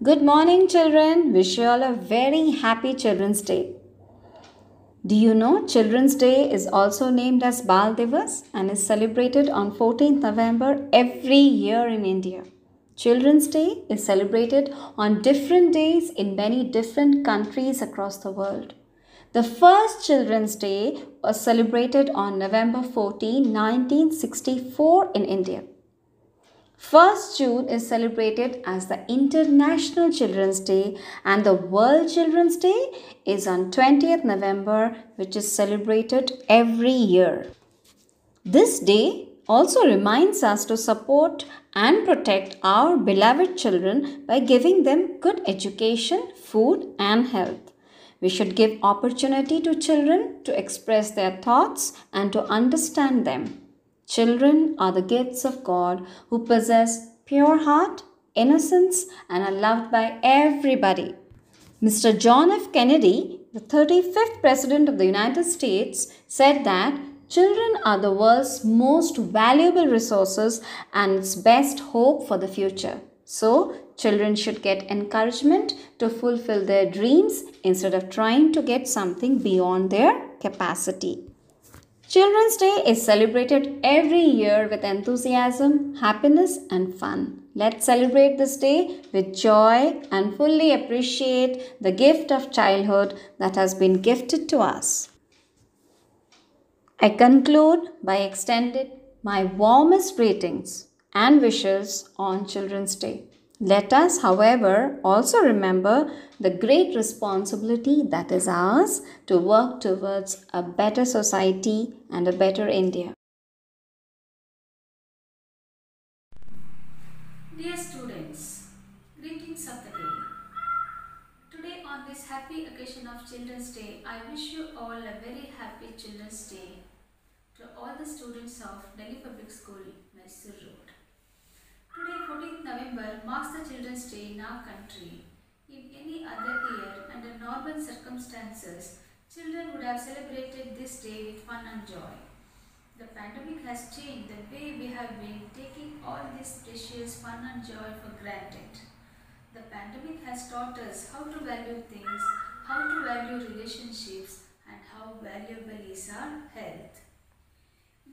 Good morning, children. Wish you all a very happy Children's Day. Do you know Children's Day is also named as Bal Divas and is celebrated on 14th November every year in India. Children's Day is celebrated on different days in many different countries across the world. The first Children's Day was celebrated on November 14, 1964 in India. 1st June is celebrated as the International Children's Day and the World Children's Day is on 20th November, which is celebrated every year. This day also reminds us to support and protect our beloved children by giving them good education, food and health. We should give opportunity to children to express their thoughts and to understand them. Children are the gifts of God who possess pure heart, innocence, and are loved by everybody. Mr. John F. Kennedy, the 35th President of the United States, said that children are the world's most valuable resources and its best hope for the future. So, children should get encouragement to fulfill their dreams instead of trying to get something beyond their capacity. Children's Day is celebrated every year with enthusiasm, happiness, and fun. Let's celebrate this day with joy and fully appreciate the gift of childhood that has been gifted to us. I conclude by extending my warmest greetings and wishes on Children's Day. Let us, however, also remember the great responsibility that is ours to work towards a better society and a better India. Dear students, greetings of the day. Today on this happy occasion of Children's Day, I wish you all a very happy Children's Day to all the students of Delhi Public School, Mysore Road. Today 14th November marks the Children's Day in our country. In any other year, under normal circumstances, children would have celebrated this day with fun and joy. The pandemic has changed the way we have been taking all this precious fun and joy for granted. The pandemic has taught us how to value things, how to value relationships, and how valuable is our health.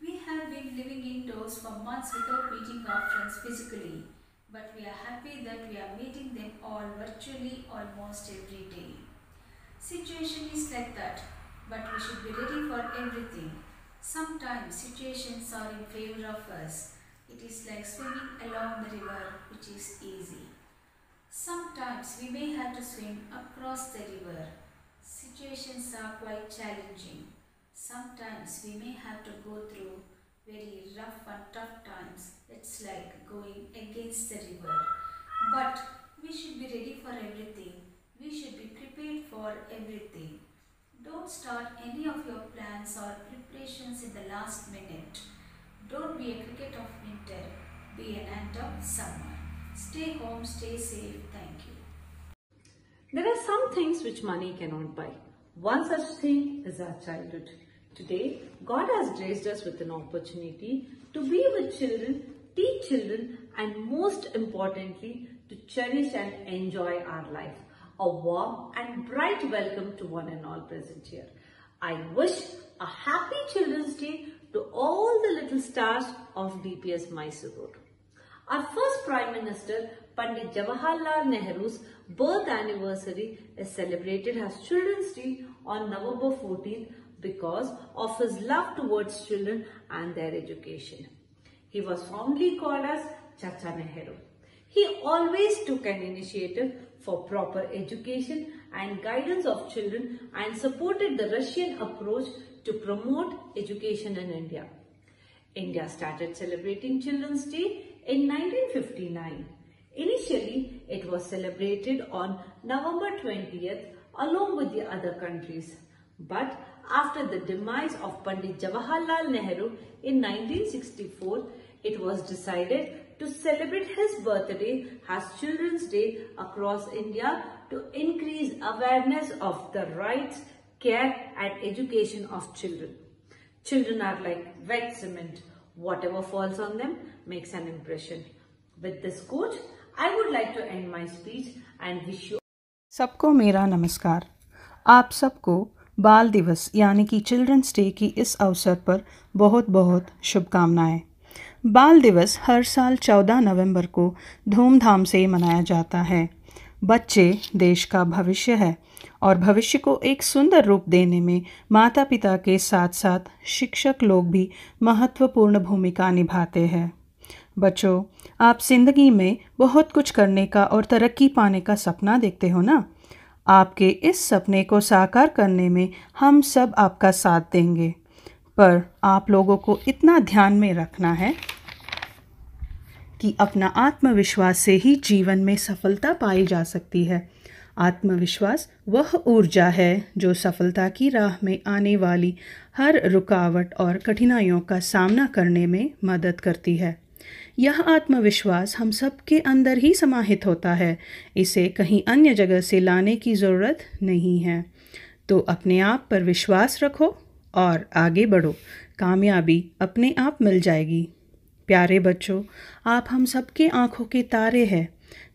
We have been living indoors for months without meeting our friends physically, but we are happy that we are meeting them all virtually almost every day. Situation is like that, but we should be ready for everything. Sometimes situations are in favor of us. It is like swimming along the river, which is easy. Sometimes we may have to swim across the river. Situations are quite challenging. Sometimes we may have to go through very rough and tough times. It's like going against the river. But we should be ready for everything. We should be prepared for everything. Don't start any of your plans or preparations in the last minute. Don't be a cricket of winter. Be an ant of summer. Stay home, stay safe. Thank you. There are some things which money cannot buy. One such thing is our childhood. Today, God has graced us with an opportunity to be with children, teach children, and most importantly, to cherish and enjoy our life. A warm and bright welcome to one and all present here. I wish a happy Children's Day to all the little stars of DPS Mysore Road. Our first Prime Minister, Pandit Jawaharlal Nehru's birth anniversary is celebrated as Children's Day on November 14th because of his love towards children and their education. He was fondly called as Chacha Nehru. He always took an initiative for proper education and guidance of children and supported the Russian approach to promote education in India. India started celebrating Children's Day in 1959. Initially, it was celebrated on November 20th along with the other countries. But after the demise of Pandit Jawaharlal Nehru in 1964, it was decided to celebrate his birthday as Children's Day across India to increase awareness of the rights, care and education of children. Children are like wet cement. Whatever falls on them makes an impression. With this quote, I would like to end my speech and wish you सबको मेरा नमस्कार। आप सबको बाल दिवस यानी कि children's day की इस अवसर पर बहुत बहुत शुभकामनाएं। बाल दिवस हर साल 14 नवंबर को धूमधाम से मनाया जाता है। बच्चे देश का भविष्य है और भविष्य को एक सुंदर रूप देने में माता पिता के साथ साथ शिक्षक लोग भी महत्वपूर्ण भूमिका निभाते हैं। बच्चों, आप ज़िंदगी में बहुत कुछ करने का और तरक्की पाने का सपना देखते हो ना। आपके इस सपने को साकार करने में हम सब आपका साथ देंगे, पर आप लोगों को इतना ध्यान में रखना है कि अपना आत्मविश्वास से ही जीवन में सफलता पाई जा सकती है। आत्मविश्वास वह ऊर्जा है जो सफलता की राह में आने वाली हर रुकावट और कठिनाइयों का सामना करने में मदद करती है। यह आत्मविश्वास हम सब के अंदर ही समाहित होता है, इसे कहीं अन्य जगह से लाने की ज़रूरत नहीं है। तो अपने आप पर विश्वास रखो और आगे बढ़ो, कामयाबी अपने आप मिल जाएगी। प्यारे बच्चों, आप हम सबके आँखों के तारे हैं,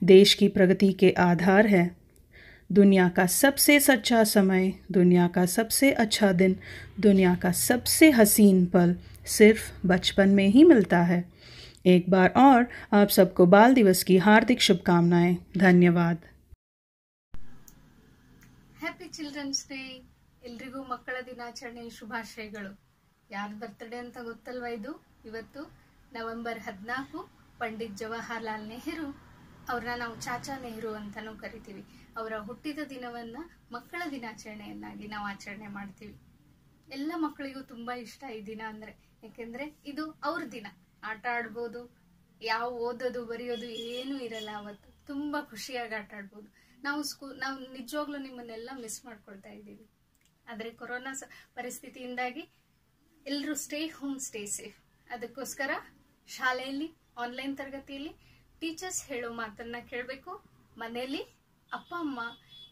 देश की प्रगति के आधार हैं। दुनिया का सबसे सच्चा समय, दुनिया का सबसे अच्छा दिन, दुनिया का सबसे हसीन पल सिर्फ बचपन में ही मिलता है। एक बार और आप सबको बाल दिवस की हार्दिक शुभकामनाएं। धन्यवाद। Happy children's day. ಎಲ್ರಿಗೂ ಮಕ್ಕಳ ದಿನಾಚರಣೆ ಶುಭಾಶಯಗಳು. ಯಾರ ಬರ್ತ್ಡೇ ಅಂತ ಗೊತ್ತಲ್ವಾ ಇದು? ಇವತ್ತು ನವೆಂಬರ್ 14 ಪಂಡಿತ್ ಜವಾಹರ್ಲಾಲ್ ನೆಹರು, ಅವ್ರನ್ನ ನಾವು ಚಾಚಾ ನೆಹರು ಅಂತಾನೂ ಕರಿತೀವಿ. ಅವರ ಹುಟ್ಟಿದ ದಿನವನ್ನ ಮಕ್ಕಳ ದಿನಾಚರಣೆಯನ್ನಾಗಿ ನಾವು ಆಚರಣೆ ಮಾಡ್ತೀವಿ. ಎಲ್ಲ ಮಕ್ಕಳಿಗೂ ತುಂಬಾ ಇಷ್ಟ ಈ ದಿನ ಅಂದ್ರೆ, ಯಾಕೆಂದ್ರೆ ಇದು ಅವ್ರ ದಿನ. ಆಟ ಆಡ್ಬೋದು, ಯಾವ ಓದೋದು ಬರೆಯೋದು ಏನೂ ಇರಲ್ಲ. ಅವತ್ತು ತುಂಬಾ ಖುಷಿಯಾಗಿ ಆಟ ಆಡ್ಬೋದು. ನಾವು ನಿಜವಾಗ್ಲೂ ನಿಮ್ಮನ್ನೆಲ್ಲ ಮಿಸ್ ಮಾಡ್ಕೊಳ್ತಾ ಇದ್ದೀವಿ. ಆದ್ರೆ ಕೊರೋನಾ ಪರಿಸ್ಥಿತಿಯಿಂದಾಗಿ ಎಲ್ಲರೂ ಸ್ಟೇ ಹೋಮ್ ಸ್ಟೇ ಸೇಫ್. ಅದಕ್ಕೋಸ್ಕರ ಶಾಲೆಯಲ್ಲಿ ಆನ್ಲೈನ್ ತರಗತಿಯಲ್ಲಿ ಟೀಚರ್ಸ್ ಹೇಳೋ ಮಾತನ್ನ ಕೇಳಬೇಕು. ಮನೆಯಲ್ಲಿ ಅಪ್ಪ ಅಮ್ಮ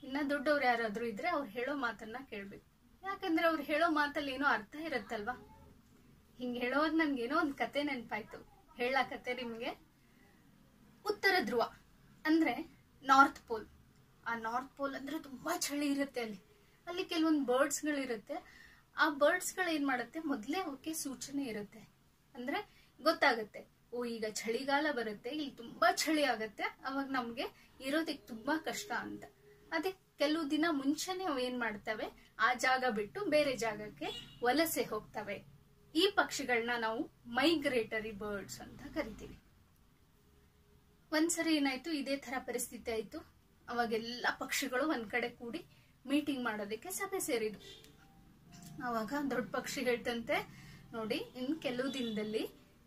ಇನ್ನ ದೊಡ್ಡವ್ರು ಯಾರಾದ್ರೂ ಇದ್ರೆ ಅವ್ರು ಹೇಳೋ ಮಾತನ್ನ ಕೇಳ್ಬೇಕು. ಯಾಕಂದ್ರೆ ಅವ್ರು ಹೇಳೋ ಮಾತಲ್ಲಿ ಏನೋ ಅರ್ಥ ಇರತ್ತಲ್ವಾ. ಹಿಂಗೆ ಹೇಳೋವಾಗ ನನ್ಗೇನೋ ಒಂದು ಕತೆ ನೆನಪಾಯ್ತು. ಹೇಳ ಕತೆ ನಿಮ್ಗೆ. ಉತ್ತರ ಧ್ರುವ ಅಂದ್ರೆ ನಾರ್ತ್ ಪೋಲ್. ಆ ನಾರ್ತ್ ಪೋಲ್ ಅಂದ್ರೆ ತುಂಬಾ ಚಳಿ ಇರುತ್ತೆ. ಅಲ್ಲಿ ಕೆಲವೊಂದು ಬರ್ಡ್ಸ್ ಗಳಿರುತ್ತೆ. ಆ ಬರ್ಡ್ಸ್ ಗಳು ಏನ್ ಮಾಡುತ್ತೆ, ಮೊದ್ಲೇ ಅವಕ್ಕೆ ಸೂಚನೆ ಇರುತ್ತೆ. ಅಂದ್ರೆ ಗೊತ್ತಾಗತ್ತೆ, ಓ ಈಗ ಚಳಿಗಾಲ ಬರುತ್ತೆ, ಇಲ್ಲಿ ತುಂಬಾ ಚಳಿ ಆಗತ್ತೆ, ಅವಾಗ ನಮ್ಗೆ ಇರೋದಕ್ಕೆ ತುಂಬಾ ಕಷ್ಟ ಅಂತ. ಅದಕ್ಕೆ ಕೆಲವು ದಿನ ಮುಂಚೆನೆ ಅವು ಏನ್ ಮಾಡ್ತವೆ, ಆ ಜಾಗ ಬಿಟ್ಟು ಬೇರೆ ಜಾಗಕ್ಕೆ ವಲಸೆ ಹೋಗ್ತವೆ. ಈ ಪಕ್ಷಿಗಳನ್ನ ನಾವು ಮೈಗ್ರೇಟರಿ ಬರ್ಡ್ಸ್ ಅಂತ ಕರಿತೀವಿ. ಒಂದ್ಸರಿ ಏನಾಯ್ತು, ಇದೇ ತರ ಪರಿಸ್ಥಿತಿ ಆಯ್ತು. ಅವಾಗೆಲ್ಲ ಪಕ್ಷಿಗಳು ಒಂದ್ ಕಡೆ ಕೂಡಿ ಮೀಟಿಂಗ್ ಮಾಡೋದಕ್ಕೆ ಸಭೆ ಸೇರಿದ್ವು. ಅವಾಗ ದೊಡ್ಡ ಪಕ್ಷಿ ಹೇಳ್ತಂತೆ, ನೋಡಿ ಇನ್ ಕೆಲವು ದಿನದಲ್ಲಿ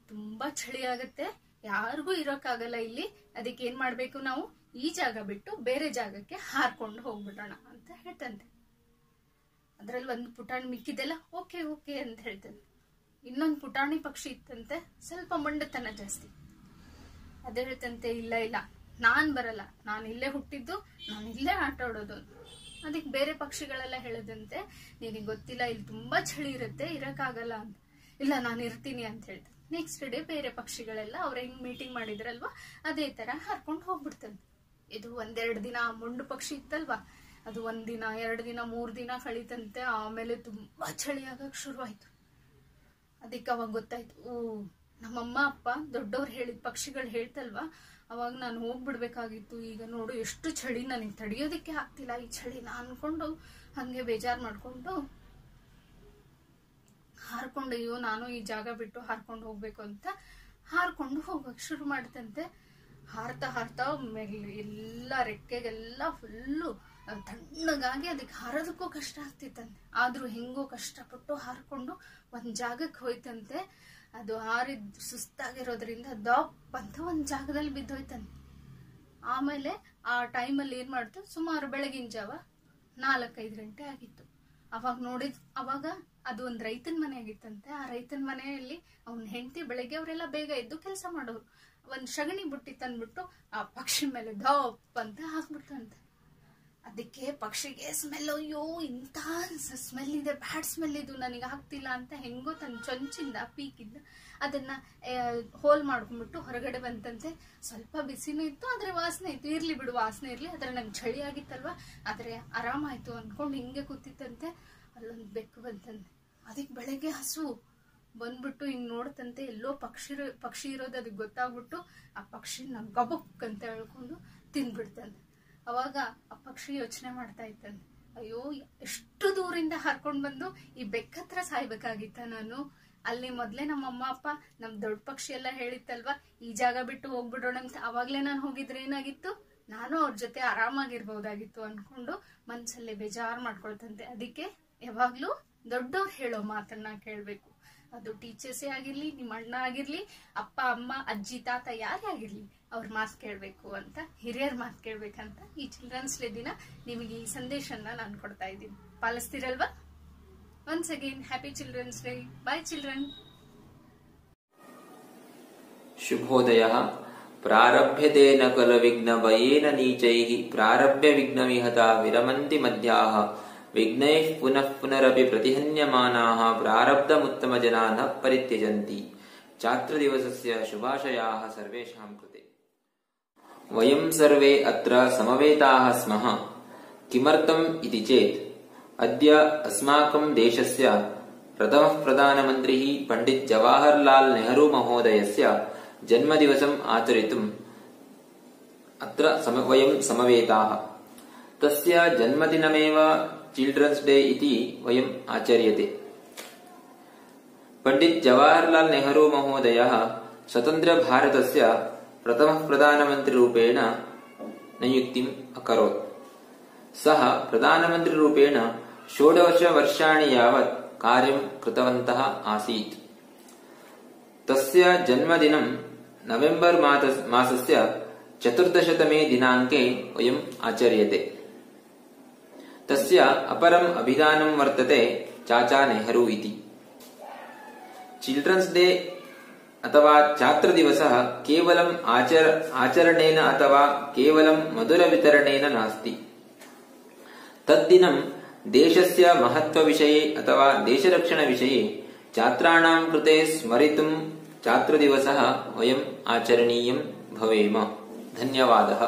ತುಂಬಾ ಚಳಿ ಆಗತ್ತೆ, ಯಾರಿಗೂ ಇರೋಕ್ಕಾಗಲ್ಲ ಇಲ್ಲಿ. ಅದಕ್ಕೆ ಏನ್ ಮಾಡ್ಬೇಕು, ನಾವು ಈ ಜಾಗ ಬಿಟ್ಟು ಬೇರೆ ಜಾಗಕ್ಕೆ ಹಾರ್ಕೊಂಡು ಹೋಗ್ಬಿಡೋಣ ಅಂತ ಹೇಳ್ತಂತೆ. ಅದ್ರಲ್ಲಿ ಒಂದು ಪುಟಾಣಿ ಮಿಕ್ಕಿದೆಲ್ಲ ಓಕೆ ಓಕೆ ಅಂತ ಹೇಳ್ತಂತೆ. ಇನ್ನೊಂದು ಪುಟಾಣಿ ಪಕ್ಷಿ ಇತ್ತಂತೆ, ಸ್ವಲ್ಪ ಮೊಂಡತನ ಜಾಸ್ತಿ. ಅದೇ ಹೇಳ್ತಂತೆ, ಇಲ್ಲ ಇಲ್ಲ ನಾನ್ ಬರಲ್ಲ, ನಾನು ಇಲ್ಲೇ ಹುಟ್ಟಿದ್ದು, ನಾನು ಇಲ್ಲೇ ಆಟ ಆಡೋದು. ಅದಕ್ಕೆ ಬೇರೆ ಪಕ್ಷಿಗಳೆಲ್ಲ ಹೇಳದಂತೆ, ನಿನಗೆ ಗೊತ್ತಿಲ್ಲ ಇಲ್ಲಿ ತುಂಬಾ ಚಳಿ ಇರುತ್ತೆ, ಇರಕ್ಕಾಗಲ್ಲ ಅಂತ. ಇಲ್ಲ ನಾನು ಇರ್ತೀನಿ ಅಂತ ಹೇಳ್ತಾರೆ. ನೆಕ್ಸ್ಟ್ ಡೇ ಬೇರೆ ಪಕ್ಷಿಗಳೆಲ್ಲ ಅವ್ರ ಹೆಂಗ್ ಮೀಟಿಂಗ್ ಮಾಡಿದ್ರಲ್ವಾ ಅದೇ ತರ ಹಾರ್ಕೊಂಡು ಹೋಗ್ಬಿಡ್ತಂತೆ. ಇದು ಒಂದೆರಡು ದಿನ ಮೊಂಡು ಪಕ್ಷಿ ಇತ್ತಲ್ವಾ, ಅದು 1 ದಿನ 2 ದಿನ 3 ದಿನ ಕಳೀತಂತೆ. ಆಮೇಲೆ ತುಂಬಾ ಚಳಿ ಆಗಕ್ ಶುರುವಾಯ್ತು. ಅದಕ್ಕೆ ಅವಾಗ ಗೊತ್ತಾಯ್ತು, ಓ ನಮ್ಮಮ್ಮ ಅಪ್ಪ ದೊಡ್ಡವ್ರು ಹೇಳಿದ ಪಕ್ಷಿಗಳು ಹೇಳ್ತಲ್ವಾ, ಅವಾಗ ನಾನು ಹೋಗ್ಬಿಡ್ಬೇಕಾಗಿತ್ತು. ಈಗ ನೋಡು ಎಷ್ಟು ಚಳಿ, ನನಗೆ ತಡಿಯೋದಕ್ಕೆ ಆಗ್ತಿಲ್ಲ ಈ ಚಳಿನ ಅನ್ಕೊಂಡು ಹಂಗೆ ಬೇಜಾರ್ ಮಾಡ್ಕೊಂಡು ಹಾರ್ಕೊಂಡು, ಅಯ್ಯೋ ನಾನು ಈ ಜಾಗ ಬಿಟ್ಟು ಹಾರ್ಕೊಂಡು ಹೋಗ್ಬೇಕು ಅಂತ ಹಾರ್ಕೊಂಡು ಹೋಗಕ್ ಶುರು ಮಾಡ್ತಂತೆ. ಹಾರ್ತಾ ಹಾರ್ತಾ ಎಲ್ಲ ರೆಕ್ಕೆಗೆಲ್ಲ ಫುಲ್ಲು ತಣ್ಣಗಾಗಿ ಅದಕ್ಕೆ ಹಾರೋದಕ್ಕೂ ಕಷ್ಟ ಆಗ್ತಿತ್ತಂತೆ. ಆದ್ರೂ ಹೆಂಗೋ ಕಷ್ಟಪಟ್ಟು ಹಾರ್ಕೊಂಡು ಒಂದ್ ಜಾಗಕ್ಕೆ ಹೋಯ್ತಂತೆ. ಅದು ಹಾರಿದ್ ಸುಸ್ತಾಗಿರೋದ್ರಿಂದ ದಪ್ ಅಂತ ಒಂದ್ ಜಾಗದಲ್ಲಿ ಬಿದ್ದೋಯ್ತಂತೆ. ಆಮೇಲೆ ಆ ಟೈಮಲ್ಲಿ ಏನ್ ಮಾಡ್ತು, ಸುಮಾರು ಬೆಳಗಿನ ಜಾವ 4-5 ಗಂಟೆ ಆಗಿತ್ತು. ಅವಾಗ ಅದು ಒಂದ್ ರೈತನ ಮನೆ ಆಗಿತ್ತಂತೆ. ಆ ರೈತನ ಮನೆಯಲ್ಲಿ ಅವನ್ ಹೆಂಡತಿ ಬೆಳಗ್ಗೆ ಅವರೆಲ್ಲ ಬೇಗ ಎದ್ದು ಕೆಲಸ ಮಾಡೋರು. ಒಂದ್ ಸಗಣಿ ಬುಟ್ಟಿ ತಂದ್ಬಿಟ್ಟು ಆ ಪಕ್ಷಿ ಮೇಲೆ ದಪ್ ಅಂತ ಹಾಕ್ಬಿಡ್ತಂತೆ. ಅದಕ್ಕೆ ಪಕ್ಷಿಗೆ ಸ್ಮೆಲ್, ಅಯ್ಯೋ ಇಂಥ ಸ್ಮೆಲ್ ಇದೆ, ಬ್ಯಾಡ್ ಸ್ಮೆಲ್ ಇದು, ನನಗೆ ಆಗ್ತಿಲ್ಲ ಅಂತ ಹೆಂಗೋ ತನ್ನ ಚೊಂಚಿಂದ ಪೀಕಿಂದ ಅದನ್ನ ಹೋಲ್ ಮಾಡ್ಕೊಂಡ್ಬಿಟ್ಟು ಹೊರಗಡೆ ಬಂತಂತೆ. ಸ್ವಲ್ಪ ಬಿಸಿನೂ ಇತ್ತು, ಆದ್ರೆ ವಾಸನೆ ಇತ್ತು, ಇರ್ಲಿ ಬಿಡು ವಾಸನೆ ಇರ್ಲಿ, ಆದ್ರೆ ನಂಗೆ ಚಳಿ ಆಗಿತ್ತಲ್ವಾ, ಆದ್ರೆ ಆರಾಮಾಯ್ತು ಅನ್ಕೊಂಡು ಹಿಂಗೆ ಕೂತಿತ್ತಂತೆ. ಅಲ್ಲೊಂದು ಬೆಕ್ಕು ಬಂತಂತೆ. ಅದಕ್ಕೆ ಬೆಳಗ್ಗೆ ಹಸು ಬಂದ್ಬಿಟ್ಟು ಹಿಂಗ್ ನೋಡ್ತಂತೆ, ಎಲ್ಲೋ ಪಕ್ಷಿ ಇರೋದು ಅದಕ್ಕೆ ಗೊತ್ತಾಗ್ಬಿಟ್ಟು ಆ ಪಕ್ಷಿನ ಗಬಕ್ ಅಂತ ಹೇಳ್ಕೊಂಡು ತಿಂದ್ಬಿಡ್ತಂತೆ. ಅವಾಗ ಆ ಪಕ್ಷಿ ಯೋಚನೆ ಮಾಡ್ತಾ ಇತ್ತಂತೆ, ಅಯ್ಯೋ ಎಷ್ಟು ದೂರಿಂದ ಹರ್ಕೊಂಡ್ ಬಂದು ಈ ಬೆಕ್ಕತ್ರ ಸಾಯ್ಬೇಕಾಗಿತ್ತ ನಾನು. ಅಲ್ಲಿ ಮೊದ್ಲೇ ನಮ್ಮ ಅಮ್ಮ ಅಪ್ಪ ನಮ್ ದೊಡ್ಡ ಪಕ್ಷಿ ಎಲ್ಲ ಹೇಳಿತ್ತಲ್ವಾ, ಈ ಜಾಗ ಬಿಟ್ಟು ಹೋಗ್ಬಿಡೋಣ ಅಂತ. ಅವಾಗ್ಲೇ ನಾನು ಹೋಗಿದ್ರೆ ಏನಾಗಿತ್ತು, ನಾನು ಅವ್ರ ಜೊತೆ ಆರಾಮಾಗಿರ್ಬಹುದಾಗಿತ್ತು ಅನ್ಕೊಂಡು ಮನ್ಸಲ್ಲೇ ಬೇಜಾರ್ ಮಾಡ್ಕೊಳ್ತಂತೆ. ಅದಕ್ಕೆ ಯಾವಾಗ್ಲೂ ದೊಡ್ಡವ್ರು ಹೇಳೋ ಮಾತನ್ನ ಕೇಳ್ಬೇಕು. ಅದು ಟೀಚರ್ಸೇ ಆಗಿರ್ಲಿ, ನಿಮ್ಮ ಅಣ್ಣ ಆಗಿರ್ಲಿ, ಅಪ್ಪ ಅಮ್ಮ ಅಜ್ಜಿ ತಾತ ಯಾರೇ ಆಗಿರ್ಲಿ, ಅವ್ರ ಮಾತು ಕೇಳಬೇಕು ಅಂತ, ಹಿರಿಯರ ಮಾತು ಕೇಳ್ಬೇಕಂತ ಈ ಚಿಲ್ಡ್ರನ್ಸ್ ಡೇ ದಿನ ನಿಮಗೆ ಈ ಸಂದೇಶನ ನಾನು ಕೊಡ್ತಾ ಇದ್ದೀನಿ. ಪಾಲಿಸ್ತೀರಲ್ವಾ? Once again happy children's day. Bye children. ಶುಭೋದಯಃ. ಪ್ರಾರಭ್ಯತೆ ನ ಖಲು ವಿಘ್ನಭಯೇನ ನೀಚೈಃ ಪ್ರಾರಭ್ಯ ವಿಘ್ನವಿಹತಾ ವಿರಮಂತಿ ಮಧ್ಯಾಃ ವಿಘ್ನೈಃ ಪುನಃ ಪುನರಪಿ ಪ್ರತಿಹನ್ಯಮಾನಾಃ ಪ್ರಾರಬ್ಧಮುತ್ತಮಜನಾಃ ನ ಪರಿತ್ಯಜಂತಿ. ಛಾತ್ರದಿವಸಸ್ಯ ಶುಭಾಶಯಾಃ ಸರ್ವೇಷಾಂ ಕೃತೆ. ವಯಂ ಸರ್ವೇ ಅತ್ರ ಸಮವೇತಾಃ ಸ್ಮಃ. ಕಿಮರ್ಥಂ ಇತಿ ಚೇತ್ ಅದ್ಯ ಅಸ್ಮಾಕಂ ದೇಶಸ್ಯ ಪ್ರಥಮಃ ಪ್ರಧಾನಮಂತ್ರಿಃ ಪಂಡಿತ್ ಜವಾಹರಲಾಲ್ ನೆಹರು ಮಹೋದಯಸ್ಯ ಜನ್ಮದಿವಸಂ ಆಚರಿತುಂ ಅತ್ರ ವಯಂ ಸಮವೇತಾಃ. ತಸ್ಯ ಜನ್ಮದಿನಮೇವ ಚಿಲ್ಡ್ರನ್ಸ್ ಡೇ ಇತಿ ವಯಂ ಆಚರ್ಯತೆ. ಪಂಡಿತ್ ಜವಾಹರಲಾಲ್ ನೆಹರು ಮಹೋದಯಃ ಸ್ವತಂತ್ರ ಭಾರತಸ್ಯ ಪ್ರಥಮಃ ಪ್ರಧಾನಮಂತ್ರಿरूपेण नियुक्तिम् अकरोत्. सः प्रधानमन्त्रिरूपेण 16 वर्षाणि यावत् कार्यं कृतवन्तः आसीत्. तस्य जन्मदिनं नवेम्बर् मासस्य 14तमे दिनाङ्के वयम् आचर्यते. तस्य अपरम् अभिधानं वर्तते चाचा नेहरू इति. चिल्ड्रन्स् डे अथवा छात्र दिवसः केवलम् आचरणेन अथवा केवलं मधुर वितरणेन नास्ति. तद्दिनं देशस्य महत्त्वविषये अथवा देशरक्षणविषये छात्राणां कृते स्मरितुं छात्रदिवसः वयम् आचरणीयं भवेम. धन्यवादः.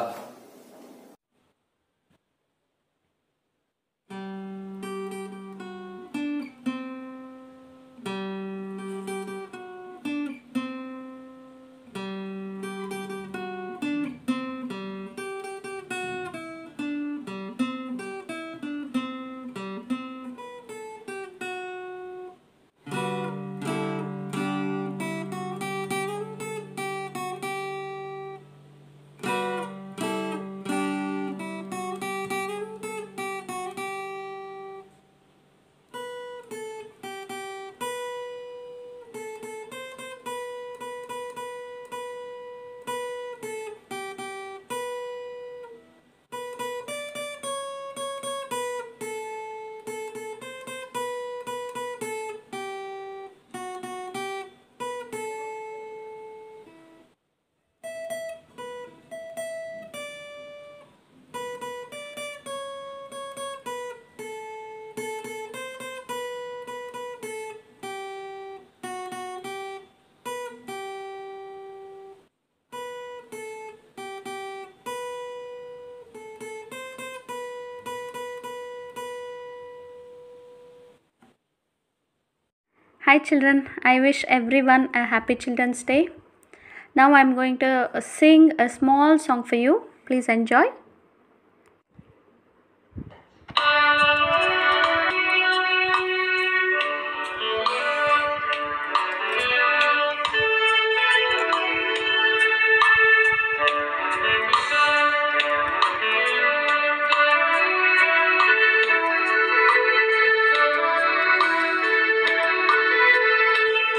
Hi children, I wish everyone a happy Children's Day. Now I am going to sing a small song for you. Please enjoy.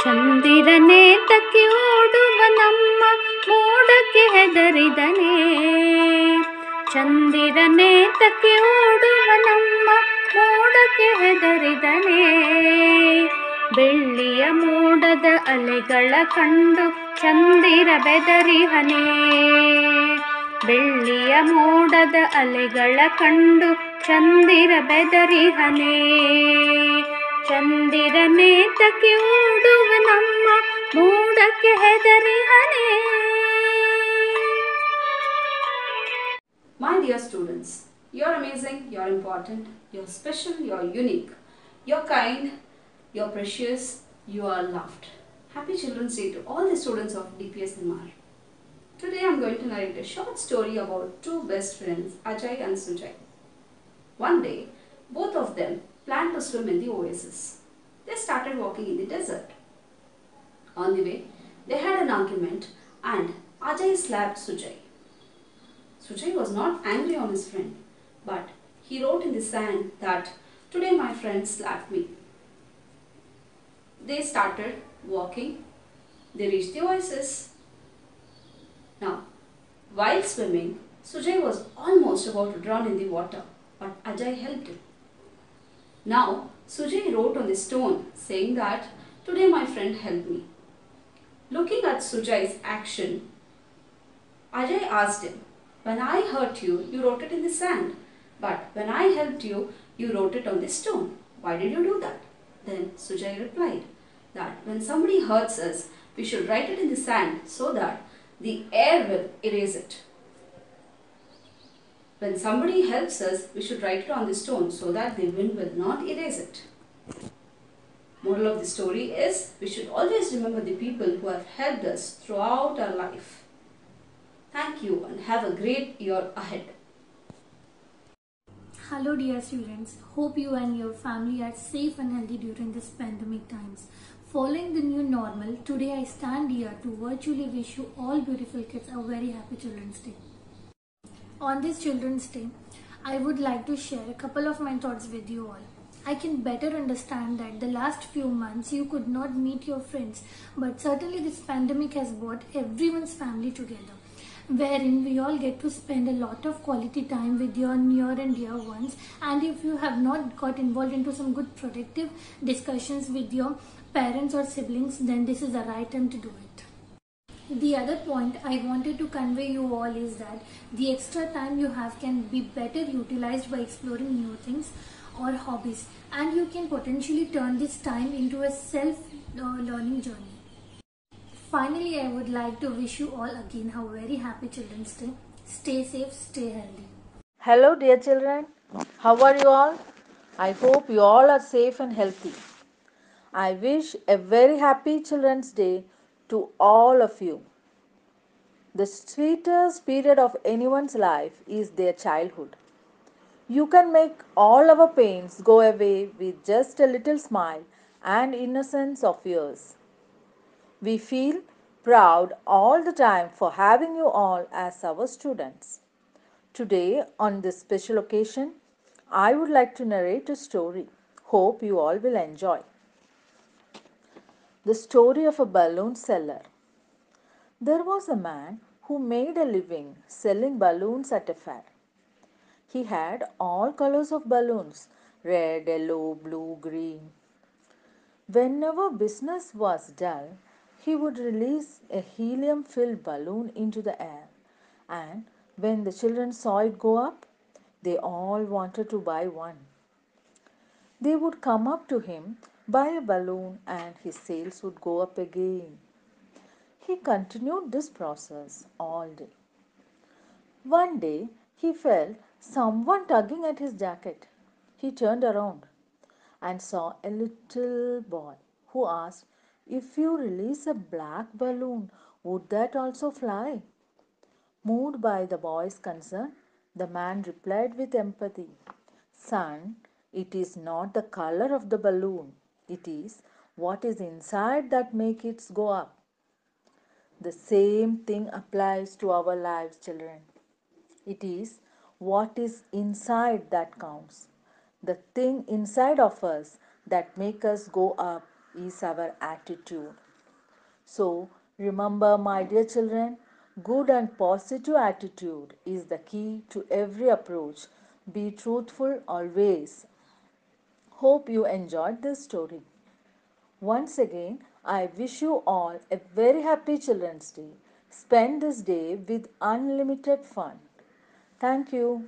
ಚಂದಿರನೇ ತಕ್ಕಿ ಓಡುವ ನಮ್ಮ ಮೋಡಕ್ಕೆ ಹೆದರಿದನೆ. ಚಂದಿರನೇ ತಕ್ಕಿ ಓಡುವ ನಮ್ಮ ಮೋಡಕ್ಕೆ ಹೆದರಿದನೆ. ಬೆಳ್ಳಿಯ ಮೋಡದ ಅಲೆಗಳ ಕಂಡು ಚಂದಿರ ಬೆದರಿಹನೆ. ಬೆಳ್ಳಿಯ ಮೋಡದ ಅಲೆಗಳ ಕಂಡು ಚಂದಿರ ಬೆದರಿಹನೇ. ಚಂದಿರನೇತಕ್ಕೆ ಓಡುವ ನಮ್ಮ ಮೋಡಕ್ಕೆ ಹೆದರಿಹನೇ. My dear students, you're amazing, you're important, you're special, you're unique, you're kind, you're precious, you are loved. Happy Children's Day to all the students of DPS Nimar. Today I'm going to narrate a short story about two best friends, Ajay and Sujay. One day, both of them planned to swim in the oasis. They started walking in the desert. On the way, they had an argument and Ajay slapped Sujay. Sujay was not angry on his friend, but he wrote in the sand that, "Today my friend slapped me." They started walking. They reached the oasis. Now, while swimming, Sujay was almost about to drown in the water, but Ajay helped him. Now, Sujay wrote on the stone saying that, "Today my friend helped me." Looking at Sujay's action, Ajay asked him, "When I hurt you, you wrote it in the sand. But when I helped you, you wrote it on the stone. Why did you do that?" Then Sujay replied that when somebody hurts us, we should write it in the sand so that the air will erase it. When somebody helps us, we should write it on the stone so that the wind will not erase it. Moral of the story is, we should always remember the people who have helped us throughout our life. Thank you and have a great year ahead. Hello dear students, hope you and your family are safe and healthy during this pandemic times. Following the new normal, today I stand here to virtually wish you all beautiful kids a very happy Children's Day. On this Children's Day, I would like to share a couple of my thoughts with you all. I can better understand that the last few months you could not meet your friends, but certainly this pandemic has brought everyone's family together, wherein we all get to spend a lot of quality time with your near and dear ones. And if you have not got involved into some good productive discussions with your parents or siblings, then this is the right time to do it. The other point I wanted to convey you all is that the extra time you have can be better utilized by exploring new things or hobbies, and you can potentially turn this time into a self-learning journey. Finally, I would like to wish you all again a very happy Children's Day. Stay safe, stay healthy. Hello, dear children. How are you all? I hope you all are safe and healthy. I wish a very happy Children's Day to all of you. The sweetest period of anyone's life is their childhood. You can make all our pains go away with just a little smile and innocence of yours. We feel proud all the time for having you all as our students. Today, on this special occasion, I would like to narrate a story. Hope you all will enjoy. The story of a balloon seller. There was a man who made a living selling balloons at a fair. He had all colors of balloons: red, yellow, blue, green. Whenever business was dull, he would release a helium filled balloon into the air, and when the children saw it go up, they all wanted to buy one. They would come up to him, buy a balloon, and his sales would go up again. He continued this process all day. One day, he felt someone tugging at his jacket. He turned around and saw a little boy who asked, "If you release a black balloon, would that also fly?" Moved by the boy's concern, the man replied with empathy, "Son, it is not the color of the balloon. It is what is inside that makes it go up." The same thing applies to our lives, children. It is what is inside that counts. The thing inside of us that makes us go up is our attitude. So, remember, my dear children, good and positive attitude is the key to every approach. Be truthful always. Hope you enjoyed this story. Once again, I wish you all a very happy Children's Day. Spend this day with unlimited fun. Thank you.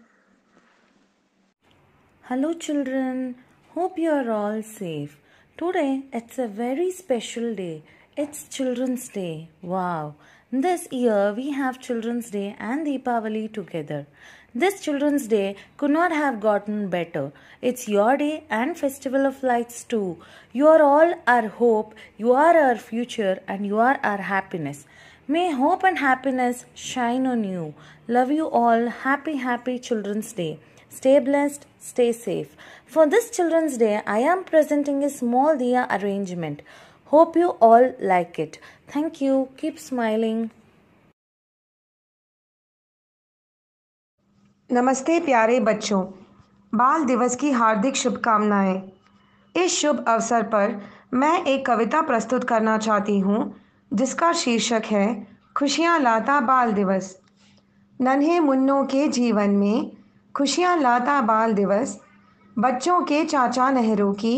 Hello, children. Hope you are all safe. Today it's a very special day. It's Children's Day. Wow! This year we have Children's Day and Deepavali together. This Children's Day could not have gotten better. It's your day and Festival of Lights too. You are all our hope, you are our future, and you are our happiness. May hope and happiness shine on you. Love you all. Happy Children's Day. Stay blessed, stay safe. For this Children's Day, I am presenting a small diya arrangement. Hope you all like it. Thank you. Keep smiling. नमस्ते प्यारे बच्चों, बाल दिवस की हार्दिक शुभकामनाएं। इस शुभ अवसर पर मैं एक कविता प्रस्तुत करना चाहती हूँ जिसका शीर्षक है खुशियाँ लाता बाल दिवस। नन्हे मुन्नों के जीवन में खुशियाँ लाता बाल दिवस, बच्चों के चाचा नेहरू की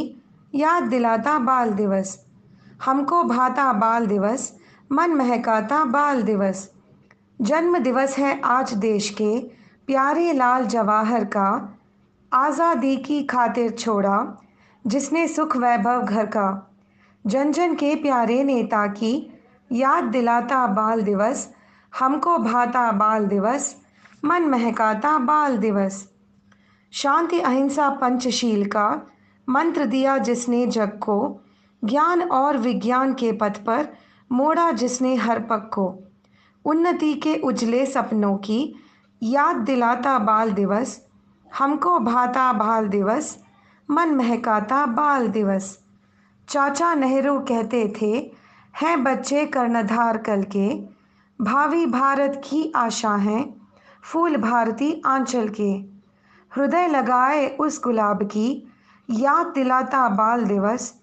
याद दिलाता बाल दिवस। हमको भाता बाल दिवस, मन महकाता बाल दिवस। जन्म दिवस है आज देश के प्यारे लाल जवाहर का, आज़ादी की खातिर छोड़ा जिसने सुख वैभव घर का। जन जन के प्यारे नेता की याद दिलाता बाल दिवस, हमको भाता बाल दिवस, मन महकाता बाल दिवस। शांति अहिंसा पंचशील का मंत्र दिया जिसने जग को, ज्ञान और विज्ञान के पथ पर मोड़ा जिसने हर पग को। उन्नति के उजले सपनों की याद दिलाता बाल दिवस, हमको भाता बाल दिवस, मन महकाता बाल दिवस। चाचा नेहरू कहते थे, हैं बच्चे कर्णधार कल के, भावी भारत की आशा हैं फूल भारती आंचल के। हृदय लगाए उस गुलाब की याद दिलाता बाल दिवस,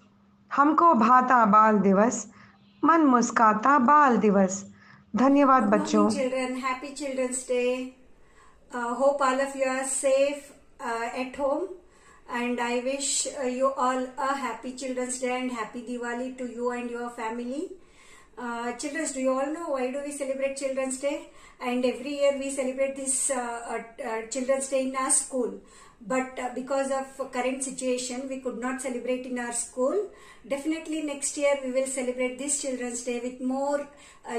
हमको भाता बाल दिवस, मन मुस्काता बाल दिवस। धन्यवाद बच्चों। Good morning, children. Happy Children's Day. Hope all of you are safe at home, and I wish you all a happy Children's Day and happy Diwali to you and your family. Children, do you all know why do we celebrate Children's Day? And every year we celebrate this Children's Day in our school. But because of current situation, we could not celebrate in our school. Definitely next year we will celebrate this Children's Day with more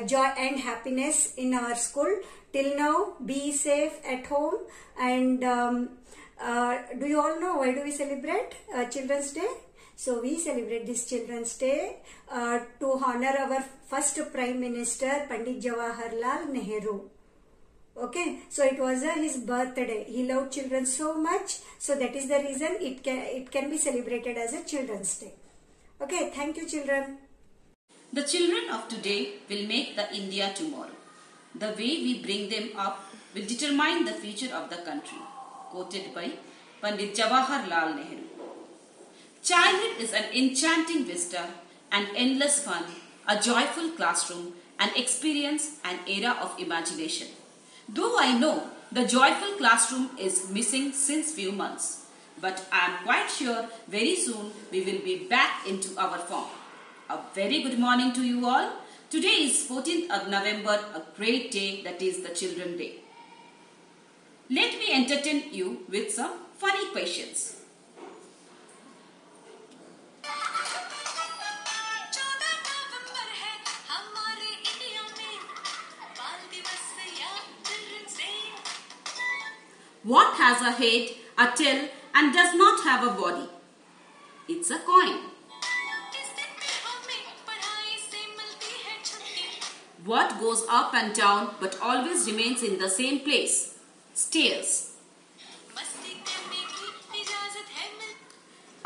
joy and happiness in our school. Till now, be safe at home. And do you all know why do we celebrate Children's Day? So we celebrate this Children's Day to honor our first Prime Minister Pandit Jawaharlal Nehru. Okay, so it was his birthday. He loved children so much, so that is the reason it can be celebrated as a Children's Day. Okay, thank you, children. The children of today will make the India tomorrow. The way we bring them up will determine the future of the country. Quoted by Pandit Jawaharlal Nehru. Childhood is an enchanting vista, an endless fun, a joyful classroom, an experience, an era of imagination. Though I know the joyful classroom is missing since few months, but I am quite sure very soon we will be back into our form. A very good morning to you all. Today is 14th of November, a great day, that is the Children's Day. Let me entertain you with some funny questions. What has a head, a tail and does not have a body? It's a coin. What goes up and down but always remains in the same place? Stairs.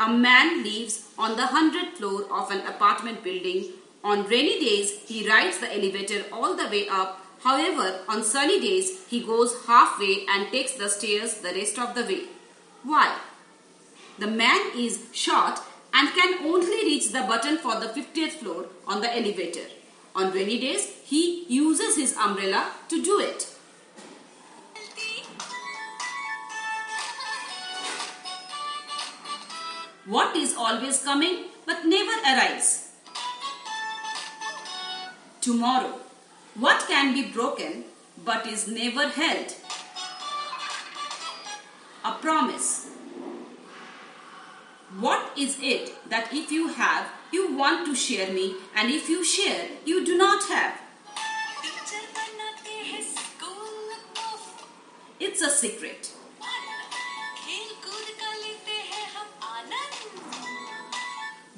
A man lives on the 100th floor of an apartment building. On rainy days, he rides the elevator all the way up. However, on sunny days, he goes halfway and takes the stairs the rest of the way. Why? The man is short and can only reach the button for the 50th floor on the elevator. On rainy days, he uses his umbrella to do it. What is always coming but never arrives? Tomorrow. What can be broken but is never held? A promise. What is it that if you have, you want to share me, and if you share, you do not have? It's a secret.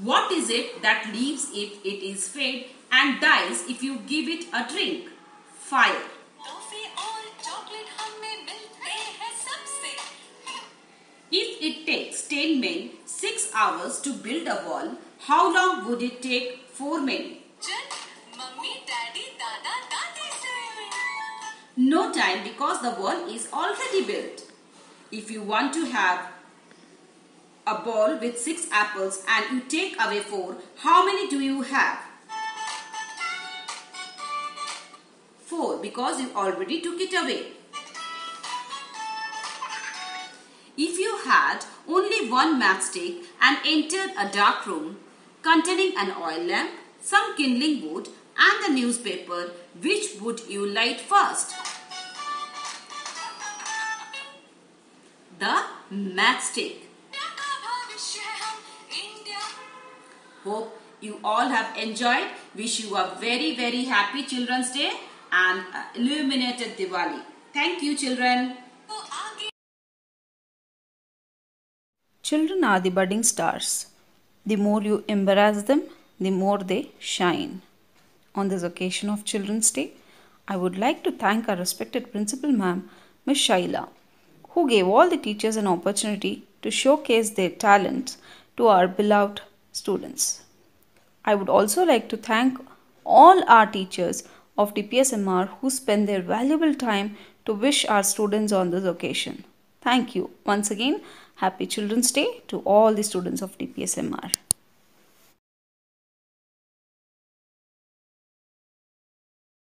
What is it that lives if it is fed and dies if you give it a drink? Fire. If it takes 10 men 6 hours to build a wall, how long would it take 4 men? No time, because the wall is already built. If you want to have a ball with 6 apples and you take away 4, how many do you have? 4, because you already took it away. If you had only one matchstick and entered a dark room containing an oil lamp, some kindling wood and a newspaper, which would you light first? The matchstick. Hope you all have enjoyed. Wish you a very, very happy Children's Day and illuminated Diwali. Thank you, children. Children are the budding stars. The more you embrace them, the more they shine. On this occasion of Children's Day, I would like to thank our respected Principal Ma'am, Ms. Shaila, who gave all the teachers an opportunity to showcase their talents to our beloved students. I would also like to thank all our teachers of DPSMR who spend their valuable time to wish our students on this occasion. Thank you. Once again, Happy Children's Day to all the students of DPSMR.